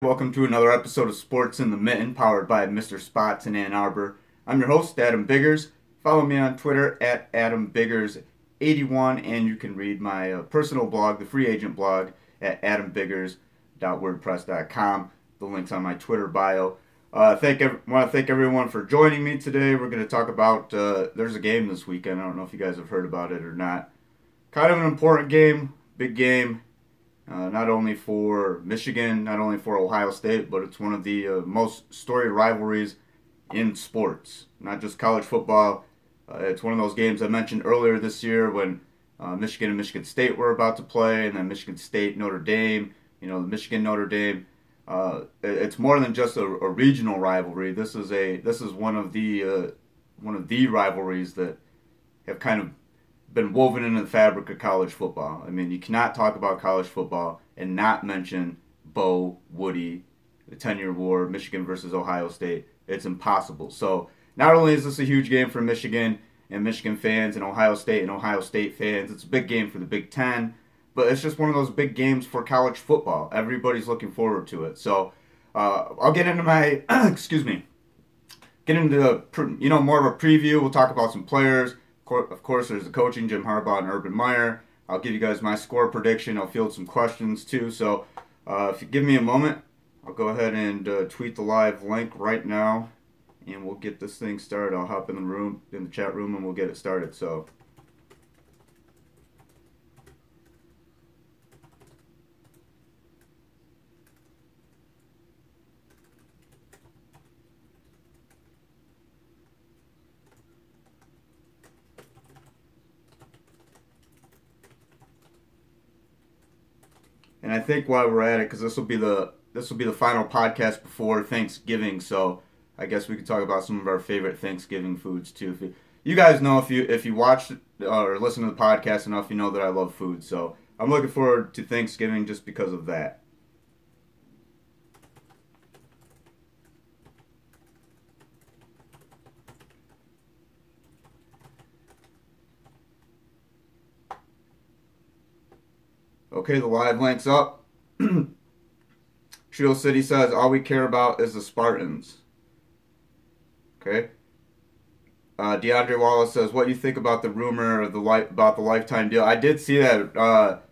Welcome to another episode of Sports in the Mitten, powered by Mr. Spots in Ann Arbor. I'm your host, Adam Biggers. Follow me on Twitter at AdamBiggers81, and you can read my personal blog, the Free Agent blog, at adambiggers.wordpress.com. The link's on my Twitter bio. Want to thank everyone for joining me today. We're going to talk about, there's a game this weekend. I don't know if you guys have heard about it or not. Kind of an important game, big game. Not only for Michigan, not only for Ohio State, but it's one of the most storied rivalries in sports, not just college football. It's one of those games I mentioned earlier this year when Michigan and Michigan State were about to play, and then Michigan State, Notre Dame, the Michigan Notre Dame. It's more than just a regional rivalry. This is one of the rivalries that have kind of been woven into the fabric of college football. I mean, you cannot talk about college football and not mention Bo, Woody, the 10-year war, Michigan versus Ohio State. It's impossible. So not only is this a huge game for Michigan and Michigan fans and Ohio State fans, it's a big game for the Big Ten, but it's just one of those big games for college football. Everybody's looking forward to it. So I'll get into my, get into more of a preview. We'll talk about some players. Of course, there's the coaching, Jim Harbaugh and Urban Meyer. I'll give you guys my score prediction. I'll field some questions too. So if you give me a moment, I'll go ahead and tweet the live link right now, and we'll get this thing started. I'll hop in the chat room, and we'll get it started. So. And I think while we're at it, because this will be the final podcast before Thanksgiving, so I guess we could talk about some of our favorite Thanksgiving foods too. You guys know, if you watch or listen to the podcast enough, you know that I love food. So I'm looking forward to Thanksgiving just because of that. Okay, the live link's up. Shield City says, all we care about is the Spartans. Okay. DeAndre Wallace says, what do you think about the rumor of about the lifetime deal? I did see that.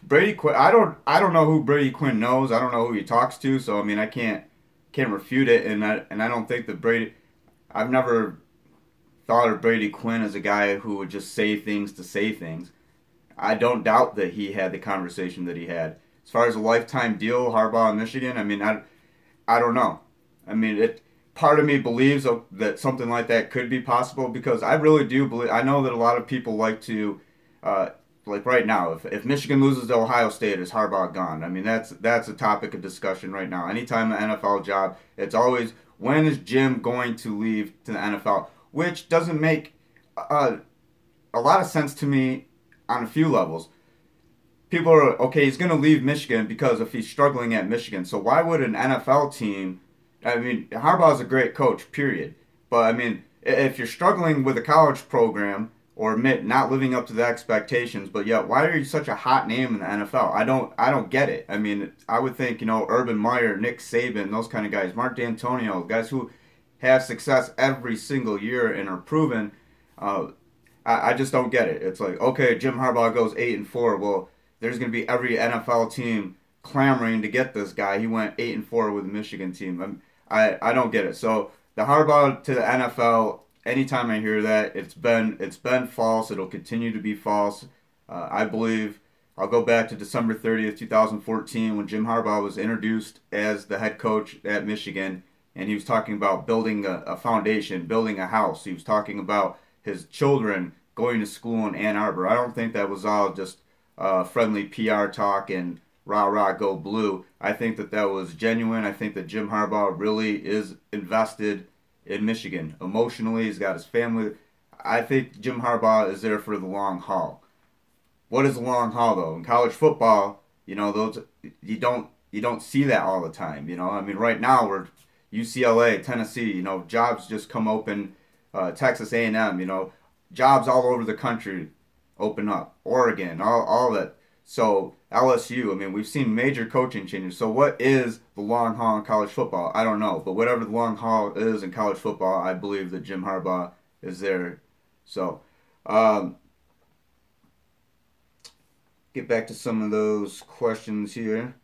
Brady Quinn. I don't know who Brady Quinn knows. I don't know who he talks to. So I mean, I can't refute it. And I don't think that Brady. I've never thought of Brady Quinn as a guy who would just say things to say things. I don't doubt that he had the conversation that he had. As far as a lifetime deal, Harbaugh in Michigan, I mean, I don't know. I mean, part of me believes that something like that could be possible because I really do believe. I know that a lot of people like to, like right now, if Michigan loses to Ohio State, is Harbaugh gone? I mean, that's a topic of discussion right now. Anytime an NFL job, it's always, when is Jim going to leave to the NFL? Which doesn't make a lot of sense to me on a few levels. People are, okay, he's going to leave Michigan because if he's struggling at Michigan. So why would an NFL team, I mean, Harbaugh's a great coach, period. But, I mean, if you're struggling with a college program or not living up to the expectations, but yet, why are you such a hot name in the NFL? I don't get it. I mean, I would think, Urban Meyer, Nick Saban, those kind of guys, Mark D'Antonio, guys who have success every single year and are proven. I just don't get it. It's like, okay, Jim Harbaugh goes 8-4. Well, there's going to be every NFL team clamoring to get this guy. He went 8-4 with the Michigan team. I don't get it. So the Harbaugh to the NFL, anytime I hear that, it's been false. It'll continue to be false. I believe I'll go back to December 30th, 2014, when Jim Harbaugh was introduced as the head coach at Michigan, and he was talking about building a foundation, building a house. He was talking about his children going to school in Ann Arbor. I don't think that was all just friendly PR talk and rah rah go blue. I think that was genuine. I think that Jim Harbaugh really is invested in Michigan emotionally. He's got his family. I think Jim Harbaugh is there for the long haul. What is the long haul though? In college football, those you don't see that all the time. I mean, right now we're UCLA, Tennessee. Jobs just come open. Texas A&M, jobs all over the country open up. Oregon, all that. So LSU, I mean, we've seen major coaching changes. So what is the long haul in college football? I don't know, but whatever the long haul is in college football, I believe that Jim Harbaugh is there. So, um, get back to some of those questions here.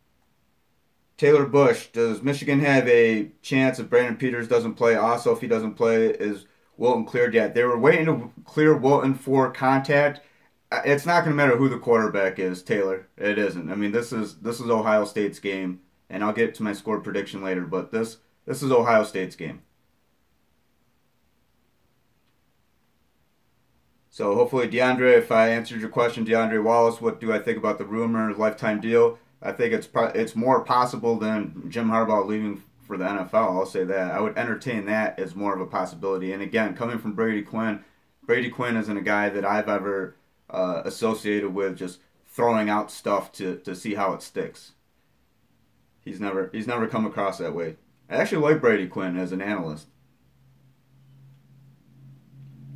Taylor Bush, does Michigan have a chance if Brandon Peters doesn't play? Also, if he doesn't play, is Wilton cleared yet? They were waiting to clear Wilton for contact. It's not going to matter who the quarterback is, Taylor. It isn't. I mean, this is Ohio State's game, and I'll get to my score prediction later. But this is Ohio State's game. So hopefully, DeAndre, if I answered your question, DeAndre Wallace, what do I think about the rumor lifetime deal? I think it's more possible than Jim Harbaugh leaving for the NFL. I'll say that. I would entertain that as more of a possibility. And again, coming from Brady Quinn isn't a guy that I've ever associated with just throwing out stuff to see how it sticks. He's never come across that way. I actually like Brady Quinn as an analyst.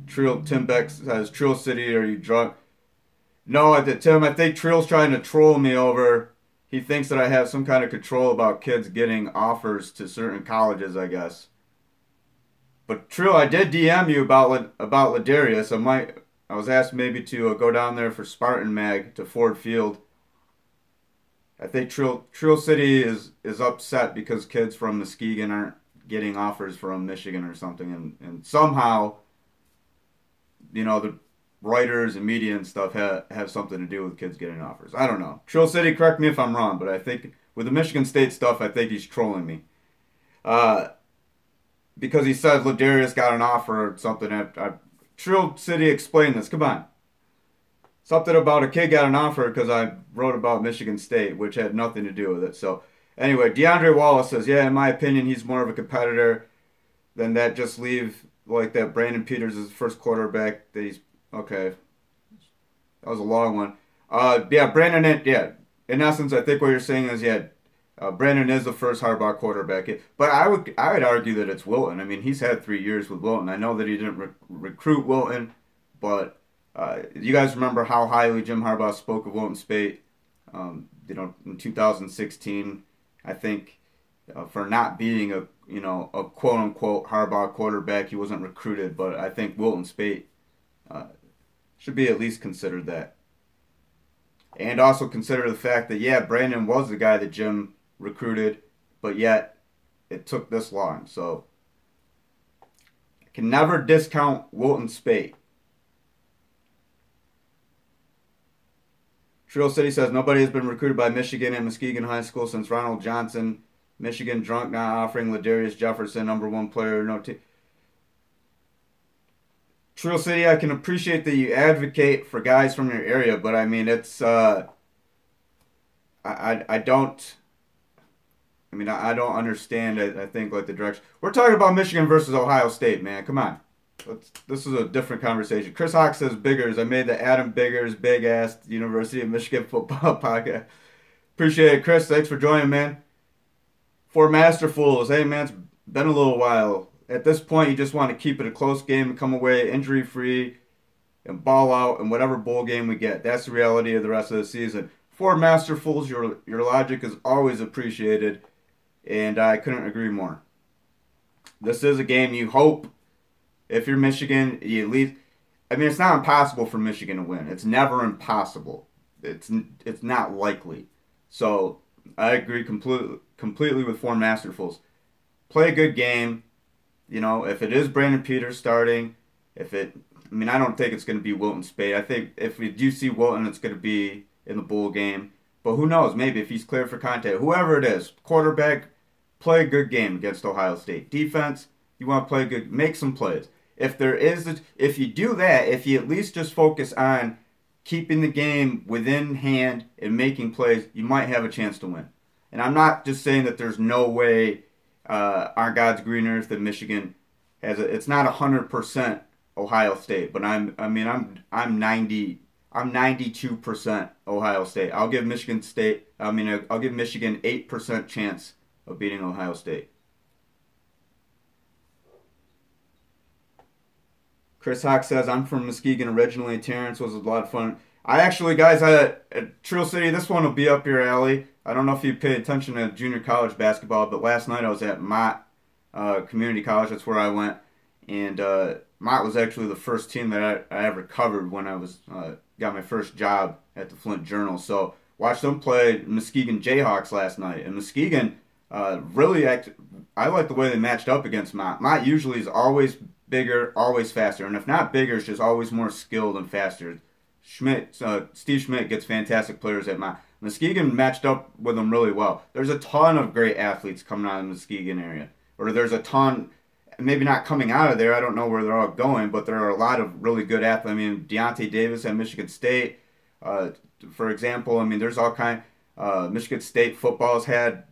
Tim Beck says, Trill City, are you drunk? No, Tim, I think Trill's trying to troll me over. He thinks that I have some kind of control about kids getting offers to certain colleges, I guess. But Trill, I did DM you about Ladarius. I was asked maybe to go down there for Spartan Mag to Ford Field. I think Trill City is upset because kids from Muskegon aren't getting offers from Michigan or something, and somehow, the writers and media and stuff have something to do with kids getting offers. I don't know. Trill City, correct me if I'm wrong, but I think with the Michigan State stuff, I think he's trolling me. Because he said Ladarius got an offer or something. Trill City explained this. Come on. Something about a kid got an offer because I wrote about Michigan State, which had nothing to do with it. So, anyway, DeAndre Wallace says, yeah, in my opinion, he's more of a competitor than that. Just leave like that. Brandon Peters is the first quarterback that he's okay. That was a long one. Yeah, Brandon. Yeah, in essence, I think what you're saying is, yeah, Brandon is the first Harbaugh quarterback. But I would argue that it's Wilton. I mean, he's had 3 years with Wilton. I know that he didn't recruit Wilton, but you guys remember how highly Jim Harbaugh spoke of Wilton Spate, in 2016. I think for not being a quote unquote Harbaugh quarterback, he wasn't recruited. But I think Wilton Spate should be at least considered that. And also consider the fact that, yeah, Brandon was the guy that Jim recruited, but yet it took this long. So I can never discount Wilton Spate. Trill City says nobody has been recruited by Michigan at Muskegon High School since Ronald Johnson. Michigan drunk not offering Ladarius Jefferson, number one player. No Trill City, I can appreciate that you advocate for guys from your area, but I mean it's I don't. I mean, I don't understand. I think like the direction we're talking about Michigan versus Ohio State, man. Come on, this is a different conversation. Chris Hawk says Biggers. I made the Adam Biggers Big Ass University of Michigan football podcast. Appreciate it, Chris. Thanks for joining, man. For Masterfuls, hey man, it's been a little while. At this point, you just want to keep it a close game and come away injury free and ball out in whatever bowl game we get. That's the reality of the rest of the season. For Masterfuls, your logic is always appreciated, and I couldn't agree more. This is a game you hope, if you're Michigan, you at least. I mean, it's not impossible for Michigan to win. It's never impossible. It's not likely. So I agree completely with Four Masterfuls. Play a good game. If it is Brandon Peters starting, I don't think it's going to be Wilton Spade. I think if we do see Wilton, it's going to be in the bowl game. But who knows? Maybe if he's cleared for contact, whoever it is, quarterback, play a good game against Ohio State. Defense, you want to play good, make some plays. If you do that, if you at least just focus on keeping the game within hand and making plays, you might have a chance to win. And I'm not just saying that there's no way on God's green earth that Michigan has it's not 100% Ohio State, but I'm 92% Ohio State. I'll give Michigan 8% chance of beating Ohio State. Chris Hawk says, I'm from Muskegon originally. Terrence was a lot of fun. I actually, guys, at Trill City, this one will be up your alley. I don't know if you pay attention to junior college basketball, but last night I was at Mott Community College. That's where I went, and Mott was actually the first team that I ever covered when I was got my first job at the Flint Journal. So watched them play Muskegon Jayhawks last night, and Muskegon really I like the way they matched up against Mott. Mott usually is always bigger, always faster, and if not bigger, it's just always more skilled and faster. Steve Schmidt gets fantastic players at Mott. Muskegon matched up with them really well. There's a ton of great athletes coming out of the Muskegon area, or there's a ton, maybe not coming out of there. I don't know where they're all going, but there are a lot of really good athletes. I mean, Deontay Davis at Michigan State, for example. I mean, there's all kind. Michigan State football's had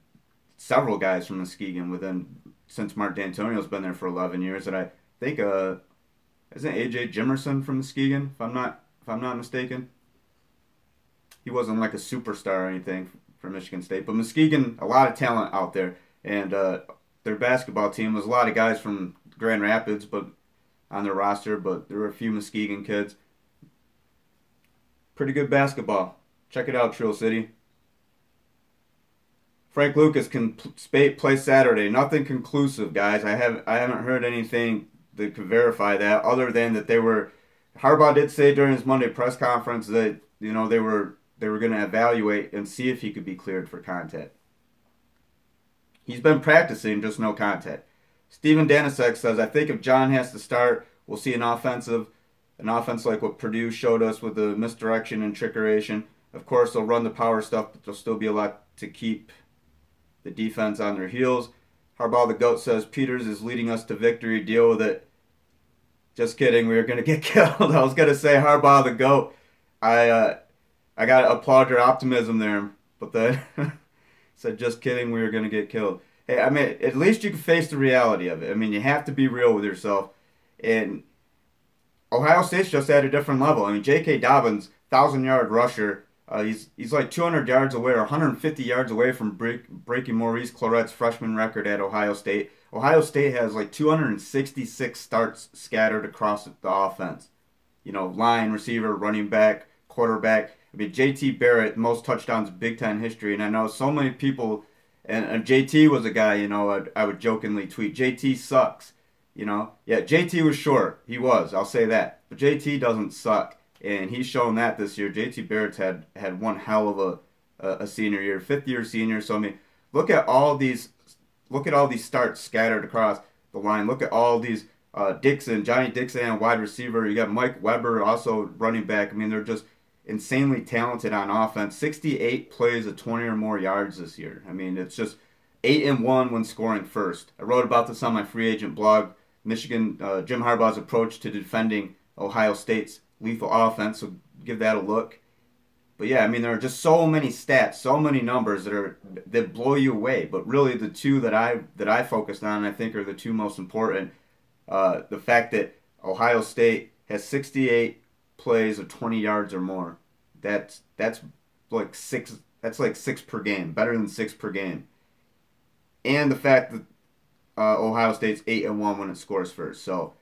several guys from Muskegon since Mark D'Antonio's been there for 11 years. And I think isn't AJ Jimerson from Muskegon? If I'm not mistaken, he wasn't like a superstar or anything for Michigan State, but Muskegon, a lot of talent out there, and their basketball team was a lot of guys from Grand Rapids, but on their roster, but there were a few Muskegon kids. Pretty good basketball. Check it out, Trill City. Frank Lucas can play Saturday. Nothing conclusive, guys. I haven't heard anything that could verify that, other than that they were. Harbaugh did say during his Monday press conference that they were going to evaluate and see if he could be cleared for contact. He's been practicing, just no contact. Steven Danasek says, I think if John has to start, we'll see an offense like what Purdue showed us with the misdirection and trickeration. Of course, they'll run the power stuff, but there'll still be a lot to keep the defense on their heels. Harbaugh the GOAT says, Peters is leading us to victory. Deal with it. Just kidding. We were going to get killed. I was going to say Harbaugh the GOAT. I got to applaud your optimism there. But then said, just kidding. We were going to get killed. Hey, I mean, at least you can face the reality of it. I mean, you have to be real with yourself. And Ohio State's just at a different level. I mean, J.K. Dobbins, 1,000-yard rusher. He's like 200 yards away or 150 yards away from breaking Maurice Claret's freshman record at Ohio State. Ohio State has like 266 starts scattered across the offense. Line, receiver, running back, quarterback. I mean, JT Barrett, most touchdowns in Big Ten history. And I know so many people, and JT was a guy, I would jokingly tweet, JT sucks. Yeah, JT was short. He was, I'll say that. But JT doesn't suck. And he's shown that this year. JT Barrett's had one hell of a senior year, fifth-year senior. So, I mean, look at all these starts scattered across the line. Look at all these Johnny Dixon, wide receiver. You got Mike Weber, also running back. I mean, they're just insanely talented on offense. 68 plays of 20 or more yards this year. I mean, it's just 8-1 when scoring first. I wrote about this on my free agent blog. Michigan, Jim Harbaugh's approach to defending Ohio State's lethal offense, so give that a look. But yeah, I mean, there are just so many stats, so many numbers that blow you away. But really, the two that I focused on, I think, are the two most important. The fact that Ohio State has 68 plays of 20 yards or more. That's like six. That's like 6 per game, better than 6 per game. And the fact that Ohio State's 8-1 when it scores first. So,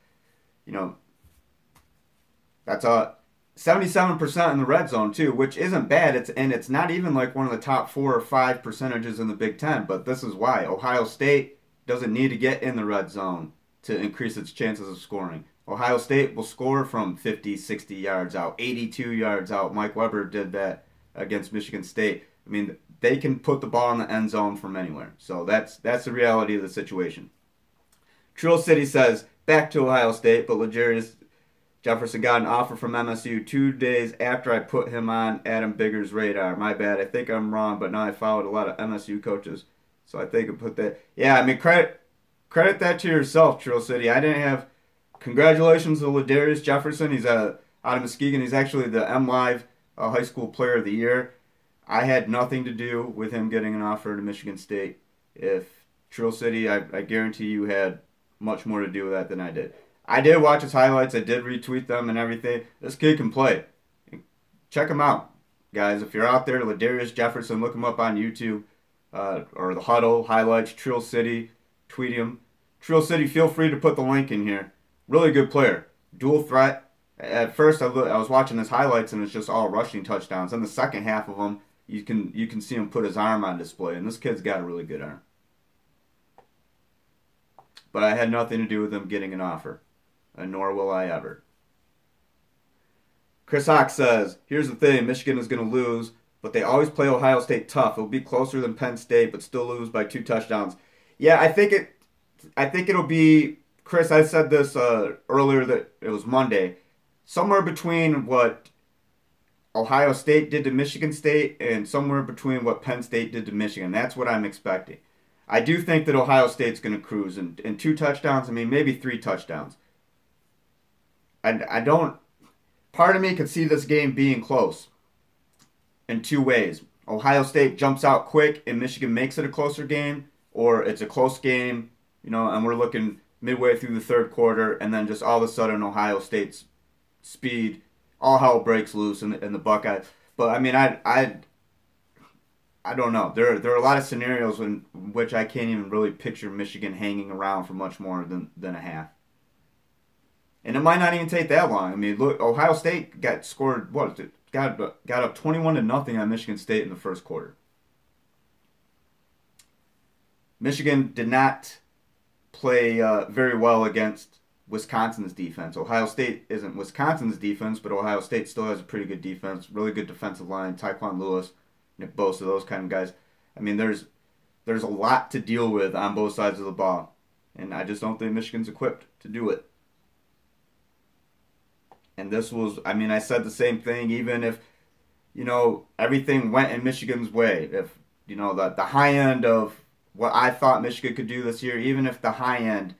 that's 77% in the red zone too, which isn't bad. It's not even like one of the top 4 or 5 percentages in the Big Ten. But this is why Ohio State doesn't need to get in the red zone to increase its chances of scoring. Ohio State will score from 50, 60 yards out, 82 yards out. Mike Weber did that against Michigan State. I mean, they can put the ball in the end zone from anywhere. So that's the reality of the situation. Trill City says, back to Ohio State, but L'Jarius Jefferson got an offer from MSU 2 days after I put him on Adam Bigger's radar. My bad. I think I'm wrong, but now I followed a lot of MSU coaches, so I think I put that. Yeah, I mean, credit that to yourself, Trill City. I didn't have. Congratulations to L'Jarius Jefferson. He's out of Muskegon. He's actually the MLive High School Player of the Year. I had nothing to do with him getting an offer to Michigan State. If Trill City, I guarantee you had much more to do with that than I did. I did watch his highlights. I did retweet them and everything. This kid can play. Check him out, guys. If you're out there, L'Jarius Jefferson, look him up on YouTube or the Huddle, highlights, Trill City, tweet him. Trill City, feel free to put the link in here. Really good player. Dual threat. At first, I was watching his highlights, and it's just all rushing touchdowns. In the second half of them, you can see him put his arm on display, and this kid's got a really good arm. But I had nothing to do with him getting an offer, and nor will I ever. Chris Hawk says, here's the thing, Michigan is going to lose, but they always play Ohio State tough. It'll be closer than Penn State, but still lose by 2 touchdowns. Yeah, I think it'll be, Chris, I said this earlier that it was Monday, somewhere between what Ohio State did to Michigan State and somewhere between what Penn State did to Michigan. That's what I'm expecting. I do think that Ohio State's going to cruise and 2 touchdowns, I mean, maybe 3 touchdowns. I don't, part of me could see this game being close in 2 ways. Ohio State jumps out quick and Michigan makes it a closer game, or it's a close game, and we're looking midway through the third quarter, and then just all of a sudden Ohio State's speed, all hell breaks loose in the Buckeyes. But I mean, I don't know. There are a lot of scenarios in which I can't even really picture Michigan hanging around for much more than a half. And it might not even take that long. I mean, look, Ohio State got scored. What is it? Got up 21-0 on Michigan State in the first quarter. Michigan did not play very well against Wisconsin's defense. Ohio State isn't Wisconsin's defense, but Ohio State still has a pretty good defense, really good defensive line. Tyquan Lewis, Nick Bosa, those kind of guys. I mean, there's a lot to deal with on both sides of the ball, and I just don't think Michigan's equipped to do it. And this was, I mean, I said the same thing, even if, everything went in Michigan's way. If, the high end of what I thought Michigan could do this year, even if the high end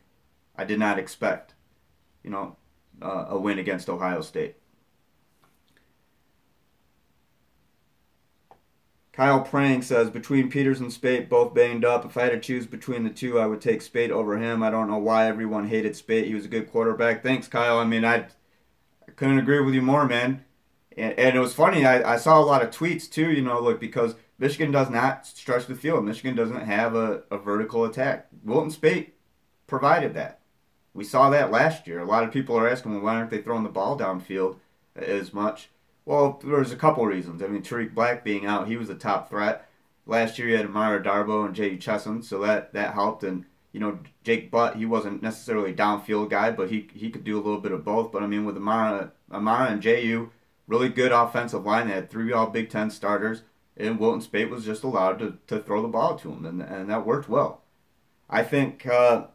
I did not expect, a win against Ohio State. Kyle Prang says, between Peters and Spate, both banged up. If I had to choose between the two, I would take Spate over him. I don't know why everyone hated Spate. He was a good quarterback. Thanks, Kyle. I mean, I couldn't agree with you more, man. And it was funny. I saw a lot of tweets, too, because Michigan does not stretch the field. Michigan doesn't have a vertical attack. Wilton Spate provided that. We saw that last year. A lot of people are asking, well, why aren't they throwing the ball downfield as much? Well, there's a couple reasons. I mean, Tariq Black being out, he was a top threat. Last year, you had Amara Darboh and J.U. Chesson, so that helped. And, Jake Butt, he wasn't necessarily a downfield guy, but he could do a little bit of both. But, I mean, with Amara and J.U., really good offensive line. They had 3 all Big Ten starters, and Wilton Spate was just allowed to throw the ball to him, and that worked well. I think I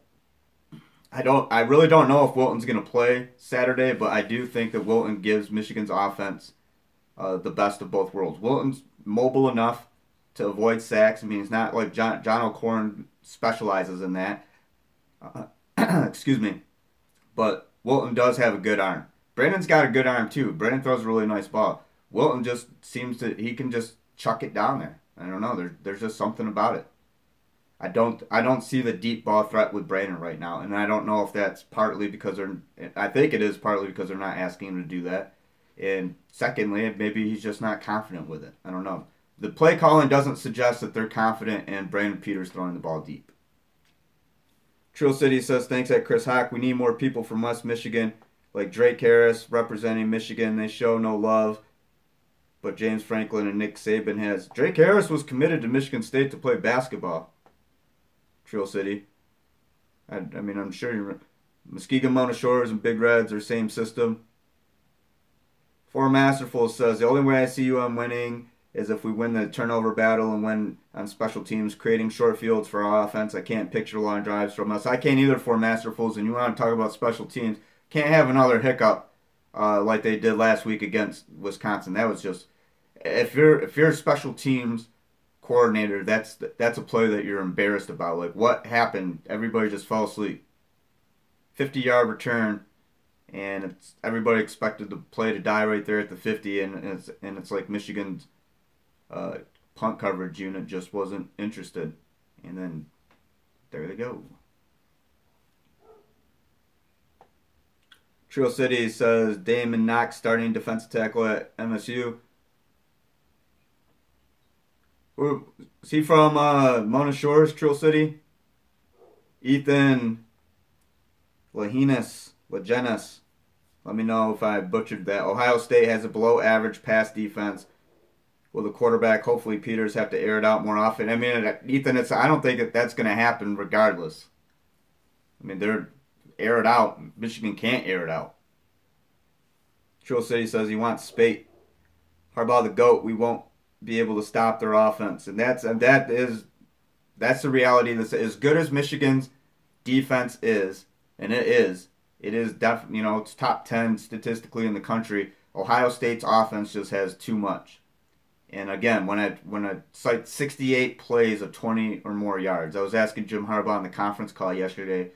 really don't know if Wilton's going to play Saturday, but I do think that Wilton gives Michigan's offense the best of both worlds. Wilton's mobile enough to avoid sacks. I mean, it's not like John O'Corn specializes in that. Excuse me. But Wilton does have a good arm. Brandon's got a good arm too. Brandon throws a really nice ball. Wilton just seems he can just chuck it down there. I don't know. There's just something about it. I don't see the deep ball threat with Brandon right now, and I don't know if that's partly because I think it is partly because they're not asking him to do that. And secondly, maybe he's just not confident with it. I don't know. The play calling doesn't suggest that they're confident in Brandon Peters throwing the ball deep. Trill City says, thanks at Chris Hawk. We need more people from West Michigan, like Drake Harris representing Michigan. They show no love. But James Franklin and Nick Saban has. Drake Harris was committed to Michigan State to play basketball. Trill City. I mean, I'm sure you're... Muskegon Mona Shores and Big Reds are same system. For Masterful says, the only way I see UM winning is if we win the turnover battle and win on special teams, creating short fields for our offense. I can't picture long drives from us. I can't either for Masterfuls. And you want to talk about special teams, can't have another hiccup like they did last week against Wisconsin. That was just... If you're a special teams coordinator, that's a play that you're embarrassed about. Like, what happened? Everybody just fell asleep. 50-yard return, and everybody expected the play to die right there at the 50, and it's like Michigan's punt coverage unit just wasn't interested. And then there they go. Trill City says Damon Knox starting defensive tackle at MSU. Is he from Mona Shores, Trill City? Ethan Lajenas. Let me know if I butchered that. Ohio State has a below average pass defense. Will the quarterback, hopefully Peters, have to air it out more often? I mean, Ethan, I don't think that's going to happen regardless. I mean, they're air it out. Michigan can't air it out. Trill City says he wants Spate. Harbaugh the GOAT. We won't be able to stop their offense, and that's the reality. That's as good as Michigan's defense is, and it is. It is definitely, it's top 10 statistically in the country. Ohio State's offense just has too much. And again, when I cite 68 plays of 20 or more yards, I was asking Jim Harbaugh on the conference call yesterday,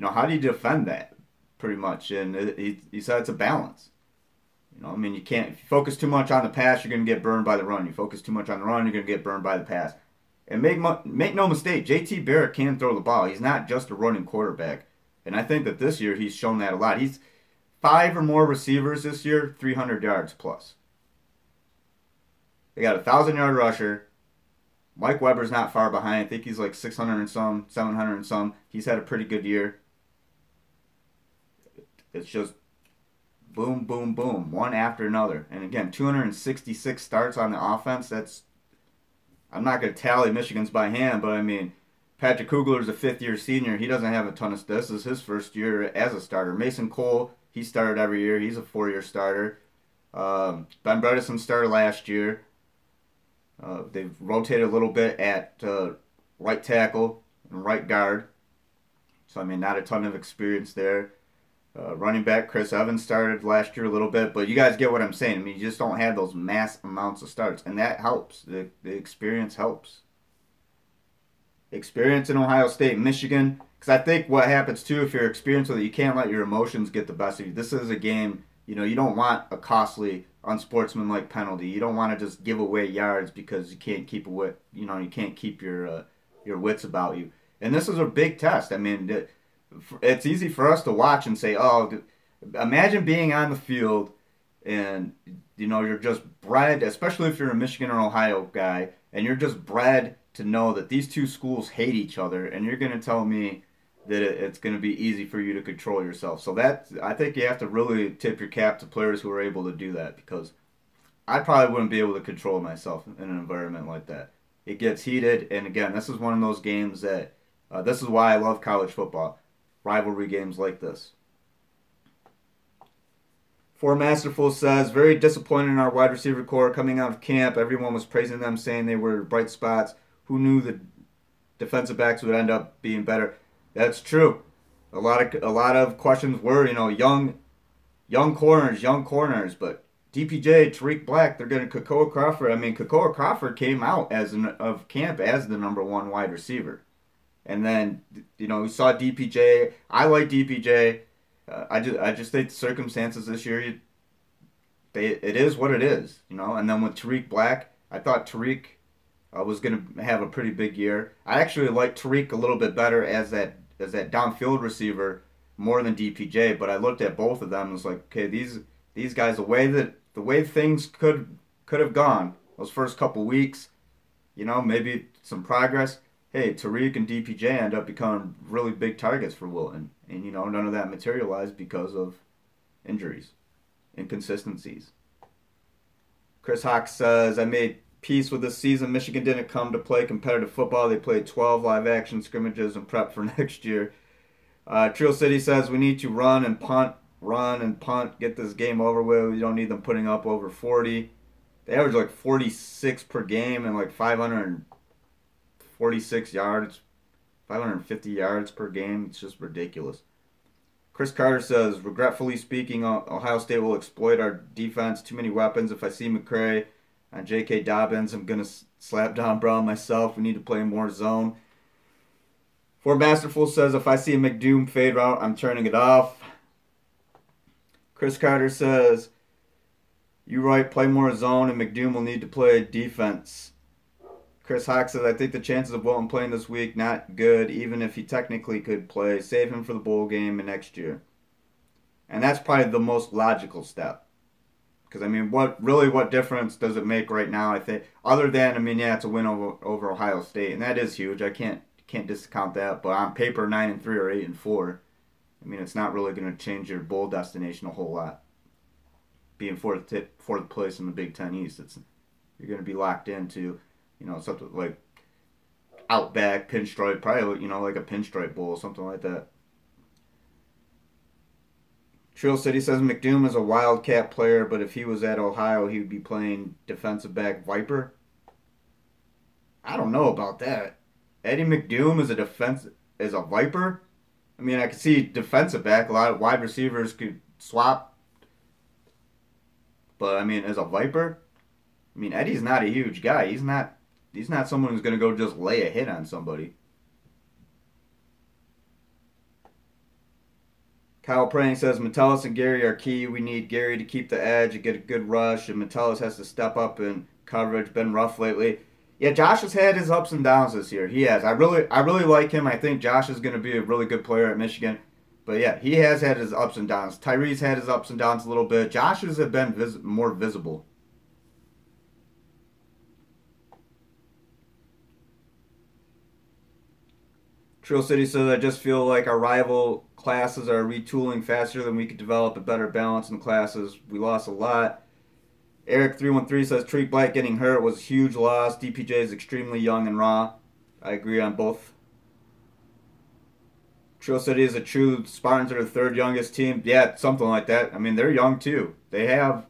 how do you defend that? Pretty much, and he said it's a balance. I mean, you can't, if you focus too much on the pass, you're going to get burned by the run. You focus too much on the run, you're going to get burned by the pass. And make no mistake, JT Barrett can throw the ball. He's not just a running quarterback. And I think that this year he's shown that a lot. He's 5 or more receivers this year, 300 yards plus. They got a 1,000-yard rusher. Mike Weber's not far behind. I think he's like 600 and some, 700 and some. He's had a pretty good year. It's just boom, boom, boom, one after another. And again, 266 starts on the offense. I'm not going to tally Michigan's by hand, but I mean, Patrick Kugler's a fifth-year senior. He doesn't have a ton of stuff. This is his first year as a starter. Mason Cole, he started every year. He's a 4-year starter. Ben Bredesen started last year. They've rotated a little bit at right tackle and right guard. So, I mean, not a ton of experience there. Running back Chris Evans started last year a little bit, but you guys get what I'm saying. I mean, you just don't have those mass amounts of starts, and that helps. The experience helps. Experience in Ohio State, Michigan, because I think what happens too, if you're experienced with it, you can't let your emotions get the best of you. This is a game, you don't want a costly, unsportsmanlike penalty. You don't want to just give away yards because you can't keep you can't keep your wits about you. And this is a big test. I mean, it's easy for us to watch and say, oh, imagine being on the field and, you're just bred, especially if you're a Michigan or Ohio guy, and you're just bred to know that these two schools hate each other, and you're going to tell me that it's going to be easy for you to control yourself. So I think you have to really tip your cap to players who are able to do that, because I probably wouldn't be able to control myself in an environment like that. It gets heated, and again, this is one of those games that, this is why I love college football. Rivalry games like this. For Masterful says, very disappointed in our wide receiver core coming out of camp. Everyone was praising them, saying they were bright spots. Who knew the defensive backs would end up being better? That's true. A lot of questions were, young corners, but DPJ, Tariq Black, they're going to Kakoa Crawford. I mean, Kakoa Crawford came out of camp as the number 1 wide receiver. And then, we saw DPJ. I like DPJ. I just think the circumstances this year, it is what it is, And then with Tariq Black, I thought Tariq was going to have a pretty big year. I actually like Tariq a little bit better as that downfield receiver more than DPJ. But I looked at both of them and was like, okay, these guys, the way things could have gone those first couple weeks, maybe some progress. Hey, Tariq and DPJ end up becoming really big targets for Wilton. And, none of that materialized because of injuries, inconsistencies. Chris Hawks says, I made peace with this season. Michigan didn't come to play competitive football. They played 12 live-action scrimmages and prep for next year. Trill City says, we need to run and punt, get this game over with. We don't need them putting up over 40. They average like 46 per game and like 546 yards, 550 yards per game. It's just ridiculous. Chris Carter says, regretfully speaking, Ohio State will exploit our defense. Too many weapons. If I see McCray and J.K. Dobbins, I'm going to slap Don Brown myself. We need to play more zone. Fort Masterful says, if I see a McDoom fade route, I'm turning it off. Chris Carter says, you're right, play more zone, and McDoom will need to play defense. Chris Hawk says, I think the chances of Wilton playing this week, not good, even if he technically could play. Save him for the bowl game and next year. And that's probably the most logical step. Because, I mean, what difference does it make right now, I think? Other than, I mean, yeah, it's a win over Ohio State, and that is huge. I can't discount that. But on paper, 9-3 or 8-4. I mean, it's not really going to change your bowl destination a whole lot. Being fourth place in the Big Ten East, you're going to be locked into, something like Outback, Pinstripe, probably, like a Pinstripe Bowl, something like that. Trill City says McDoom is a Wildcat player, but if he was at Ohio, he would be playing defensive back Viper. I don't know about that. Eddie McDoom is a Viper. I mean, I could see defensive back. A lot of wide receivers could swap, but I mean, as a Viper, I mean, Eddie's not a huge guy. He's not someone who's gonna go just lay a hit on somebody. Kyle Praying says Metellus and Gary are key. We need Gary to keep the edge and get a good rush, and Metellus has to step up in coverage. Been rough lately. Yeah, Josh has had his ups and downs this year. He has. I really like him. I think Josh is going to be a really good player at Michigan. But yeah, he has had his ups and downs. Tyree's had his ups and downs a little bit. Josh's have been more visible. Trill City says, I just feel like our rival classes are retooling faster than we could develop a better balance in the classes. We lost a lot. Eric313 says, Treek Black getting hurt was a huge loss. DPJ is extremely young and raw. I agree on both. Trill City is a true Spartans are the third youngest team. Yeah, something like that. I mean, they're young too. They have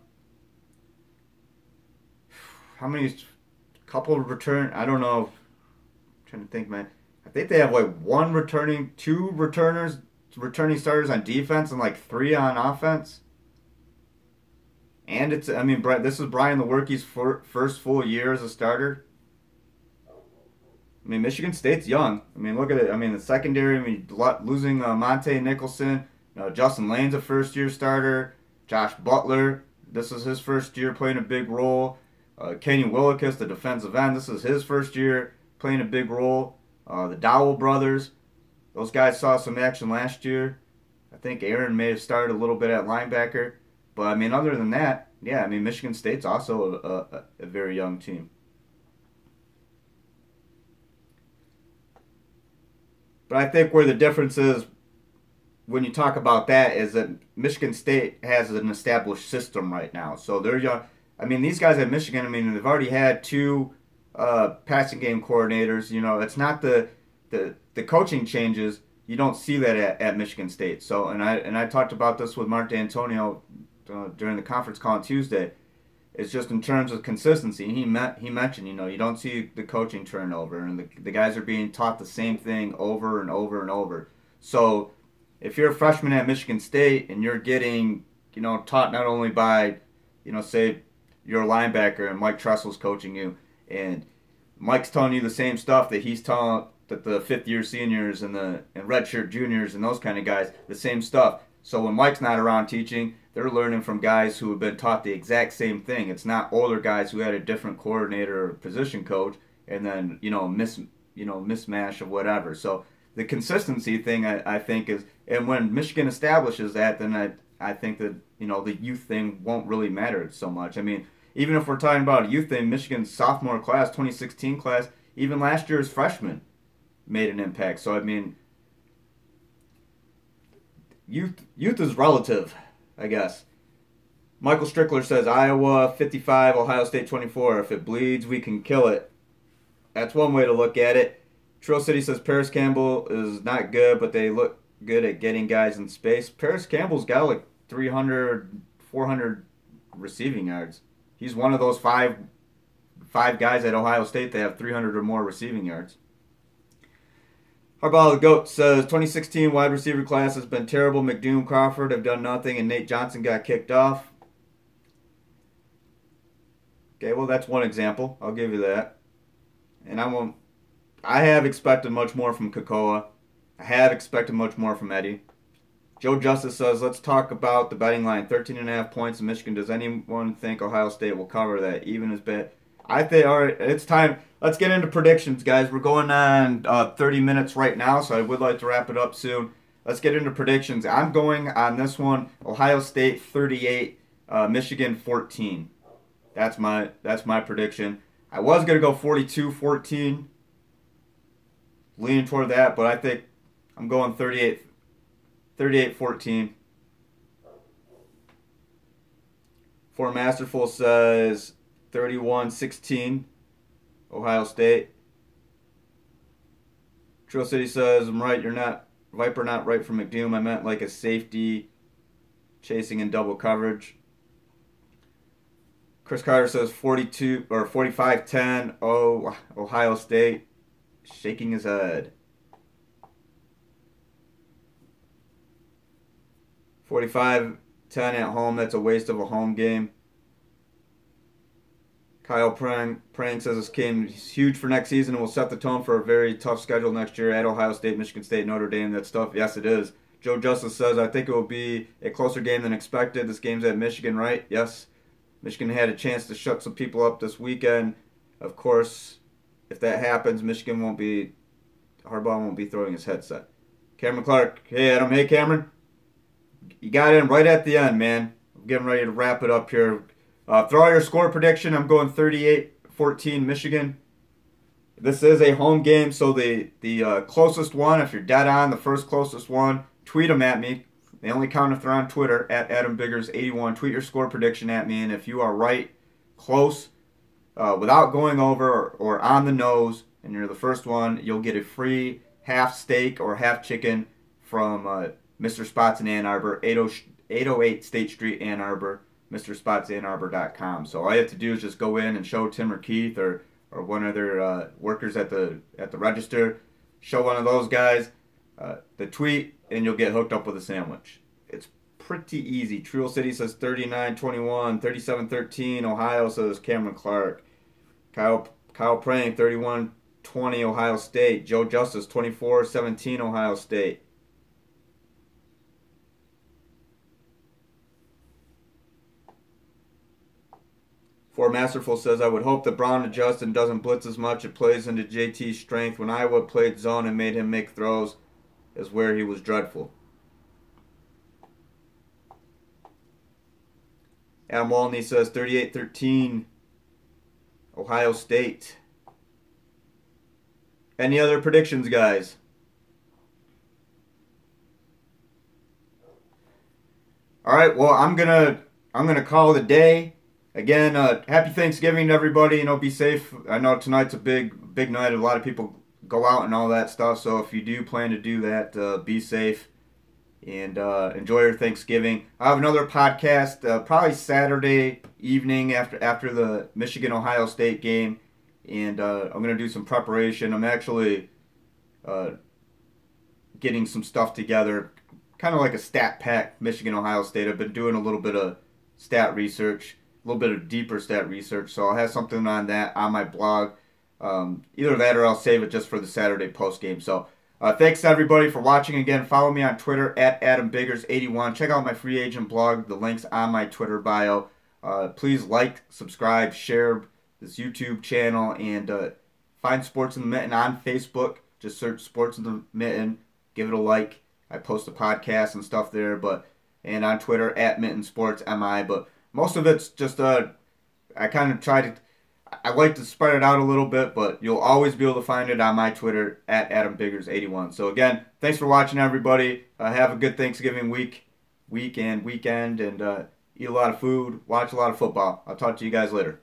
how many? Couple of return. I don't know. I'm trying to think, man. I think they have like two returning starters on defense, and like 3 on offense. And this is Brian Lewerke's first full year as a starter. I mean, Michigan State's young. I mean, look at it. I mean, the secondary, losing Monte Nicholson. Justin Lane's a first-year starter. Josh Butler, this is his first year playing a big role. Kenny Willekes, the defensive end, this is his first year playing a big role. The Dowell brothers, those guys saw some action last year. I think Aaron may have started a little bit at linebacker. But, I mean, other than that, yeah, I mean, Michigan State's also a very young team. But I think where the difference is when you talk about that is that Michigan State has an established system right now. So they're young. I mean, these guys at Michigan, I mean, they've already had 2 passing game coordinators. It's not the coaching changes. You don't see that at Michigan State. So, and I talked about this with Mark D'Antonio during the conference call on Tuesday. It's just in terms of consistency. He mentioned, you don't see the coaching turnover, and the guys are being taught the same thing over and over and over. So if you're a freshman at Michigan State and you're getting, taught not only by, say you're a linebacker and Mike Tressel's coaching you, and Mike's telling you the same stuff that he's telling that the fifth-year seniors and redshirt juniors and those kind of guys, the same stuff. So when Mike's not around teaching, they're learning from guys who have been taught the exact same thing. It's not older guys who had a different coordinator or position coach and then, mismatch of whatever. So the consistency thing, I think, is, and when Michigan establishes that, then I think that, the youth thing won't really matter so much. I mean, even if we're talking about a youth thing, Michigan's sophomore class, 2016 class, even last year's freshmen made an impact. So, I mean, youth is relative, I guess. Michael Strickler says, Iowa 55, Ohio State 24. If it bleeds, we can kill it. That's one way to look at it. Trill City says Paris Campbell is not good, but they look good at getting guys in space. Paris Campbell's got like 300, 400 receiving yards. He's one of those five guys at Ohio State that have 300 or more receiving yards. Harbaugh the GOAT says 2016 wide receiver class has been terrible. McDoom, Crawford have done nothing, and Nate Johnson got kicked off. Okay, well, that's one example. I'll give you that. And I have expected much more from Kakoa. I have expected much more from Eddie. Joe Justice says, let's talk about the betting line. 13.5 points in Michigan. Does anyone think Ohio State will cover that? Even as bad. I think, all right, it's time. Let's get into predictions, guys. We're going on 30 minutes right now, so I would like to wrap it up soon. Let's get into predictions. I'm going on this one, Ohio State 38, Michigan 14. That's my prediction. I was going to go 42-14, leaning toward that, but I think I'm going 38. 38-14. For Masterful says 31-16. Ohio State. Trail City says, I'm right, you're not, Viper not right for McDoom. I meant like a safety chasing in double coverage. Chris Carter says 42 or 45-10. Oh, Ohio State. Shaking his head. 45-10 at home. That's a waste of a home game. Kyle Prang says this game is huge for next season and will set the tone for a very tough schedule next year at Ohio State, Michigan State, Notre Dame, that stuff. Yes, it is. Joe Justice says, I think it will be a closer game than expected. This game's at Michigan, right? Yes. Michigan had a chance to shut some people up this weekend. Of course, if that happens, Harbaugh won't be throwing his headset. Cameron Clark, hey Adam, hey Cameron. You got in right at the end, man. I'm getting ready to wrap it up here. Throw out your score prediction. I'm going 38-14 Michigan. This is a home game, so the closest one, if you're dead on, the first closest one, tweet them at me. They only count if they're on Twitter, at AdamBiggers81. Tweet your score prediction at me, and if you are right, close, without going over or on the nose, and you're the first one, you'll get a free half steak or half chicken from Mr. Spots in Ann Arbor, 808 State Street, Ann Arbor. MrSpotsAnnArbor.com. So all you have to do is just go in and show Tim or Keith or one of their workers at the register, show one of those guys the tweet, and you'll get hooked up with a sandwich. It's pretty easy. Trail City says 39-21, 37-13. Ohio says Cameron Clark. Kyle Prang 31-20 Ohio State. Joe Justice 24-17 Ohio State. For Masterful says, I would hope that Brown adjusts and doesn't blitz as much. It plays into JT's strength. When Iowa played zone and made him make throws is where he was dreadful. Adam Walney says 38-13 Ohio State. Any other predictions, guys? All right, well, I'm gonna call it a day. Again, happy Thanksgiving to everybody. Be safe. I know tonight's a big night. A lot of people go out and all that stuff. So if you do plan to do that, be safe and enjoy your Thanksgiving. I have another podcast probably Saturday evening after the Michigan-Ohio State game. And I'm going to do some preparation. I'm actually getting some stuff together, kind of like a stat pack Michigan-Ohio State. I've been doing a little bit of stat research. A little bit of deeper stat research, so I'll have something on that on my blog. Either that or I'll save it just for the Saturday post game. So thanks to everybody for watching. Again, follow me on Twitter at AdamBiggers81. Check out my free agent blog. The link's on my Twitter bio. Please like, subscribe, share this YouTube channel, and find Sports in the Mitten on Facebook. Just search Sports in the Mitten. Give it a like. I post a podcast and stuff there, and on Twitter at Mitten Sports MI. But most of it's just I kind of I like to spread it out a little bit, but you'll always be able to find it on my Twitter at AdamBiggers81. So again, thanks for watching, everybody. Have a good Thanksgiving weekend, and eat a lot of food, watch a lot of football. I'll talk to you guys later.